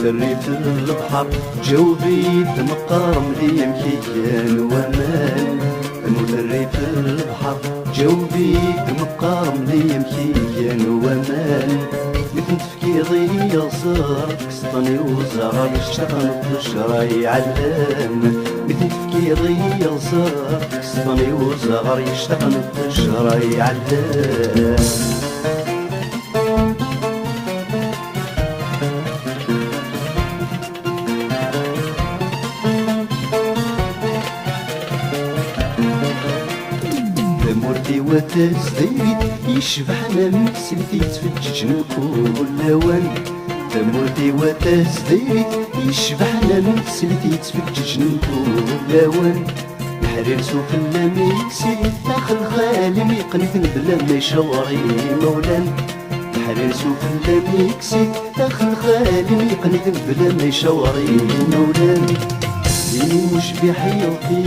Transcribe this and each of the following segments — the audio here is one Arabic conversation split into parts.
المدري في البحر جاوبي مقارم لي مكيان وامان. المدري في البحر جاوبي مقارم لي مكيان وامان. مثل تفكيري يصار كسطني وزرا يشتغل بشراي علام. مثل تفكيري يصار كسطني وزرا يشتغل بشراي علام. مورتي وتزديري يشبحنا من سلتي تفجج نقول لوان. مورتي وتزديري يشبحنا من سلتي تفجج نقول لوان. الحرير سوف اللاميكسي داخل خالي ميقنثن بلا ما يشوري مولان. الحرير سوف اللاميكسي داخل خالي ميقنثن بلا ما يشوري مولان. سيني مش بحياتي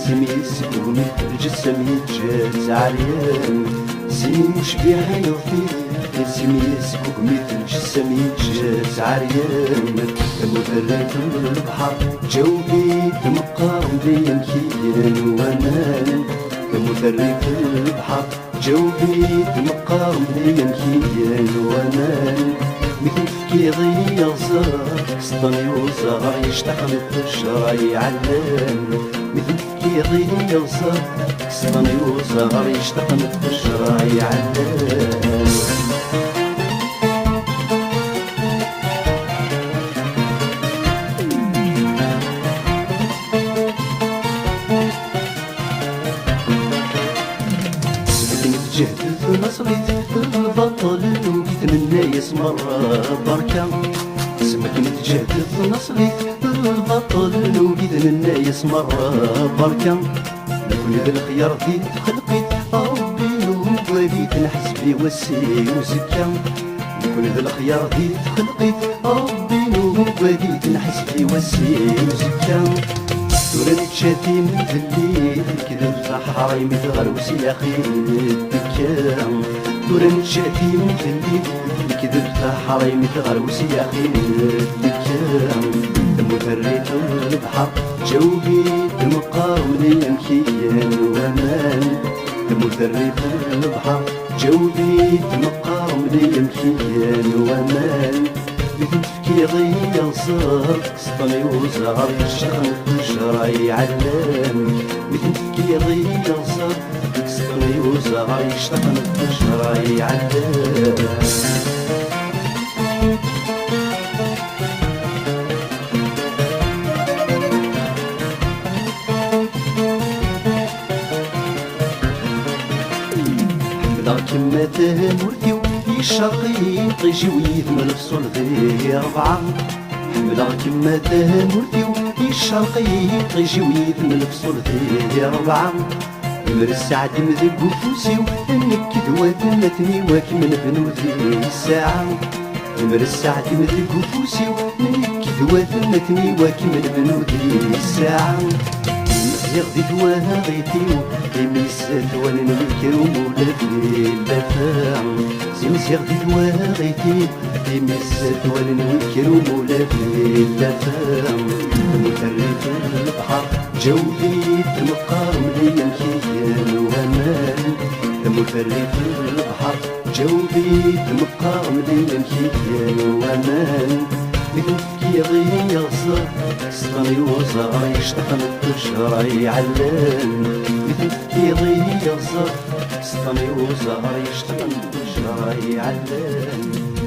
سمي يسكوني الجسم يتجاز عريان. سيني مش بحياتي سمي يسكوني الجسم يتجاز عريان. المدري في البحر جاوبي مقارن لي مكيان وامان. المدري في البحر جاوبي مقارن لي مكيان وامان. مثل تفكيري يصار كسطني وزار يشتغل بشراي علام. مثل تفكيري يصار كسطني وزار يشتغل بشراي علام. جهد نصري البطل ويتمنى يسمر بركة. سمك متجهد نصري البطل ويتمنى يسمر بركة. نكون ذا الخيار دي خلقي ربي وبيت نحس بي وسي وزكا. نكون ذا الخيار دي خلقي ربي وبيت نحس بي وسي وزكا. دورا نتشاتي من الليل كذا البحر متغروس يا اخي الدكان. دورا نتشاتي من الليل كذا البحر متغروس يا اخي الدكان. المدري في البحر جاوبي مقارن لي مكيان وامان. المدري في البحر جاوبي مقارن لي مكيان وامان. مثل تفكيري يصار كسطني وزار يشتغل بشراي علام. مثل تفكيري يصار كسطني وزار يشتغل بشراي علام. حملا كما تمرتي الشقيق يجويد من الفصول ذي ربعة. حملا كما تمرتي الشقيق يجويد من الفصول ذي ربعة. مر السعد مذق وفوسي انك ذوات نتني واكمن بنوذي الساعة. مر السعد مذق وفوسي انك ذوات نتني واكمن بنوذي الساعة. يغدي دواها غيتيو يميسات وانا نذكر مولاتي اللفاع. زمز يغدي دواها غيتيو يميسات وانا نذكر مولاتي اللفاع. المدري في البحر جاوبي مقارن لي مكيان وامان. المدري في البحر جاوبي مقارن لي مكيان وامان. مثل تفكيري يصار كسطني وزار يشتغل بشراي علام. مثل تفكيري يصار كسطني وزار يشتغل بشراي علام.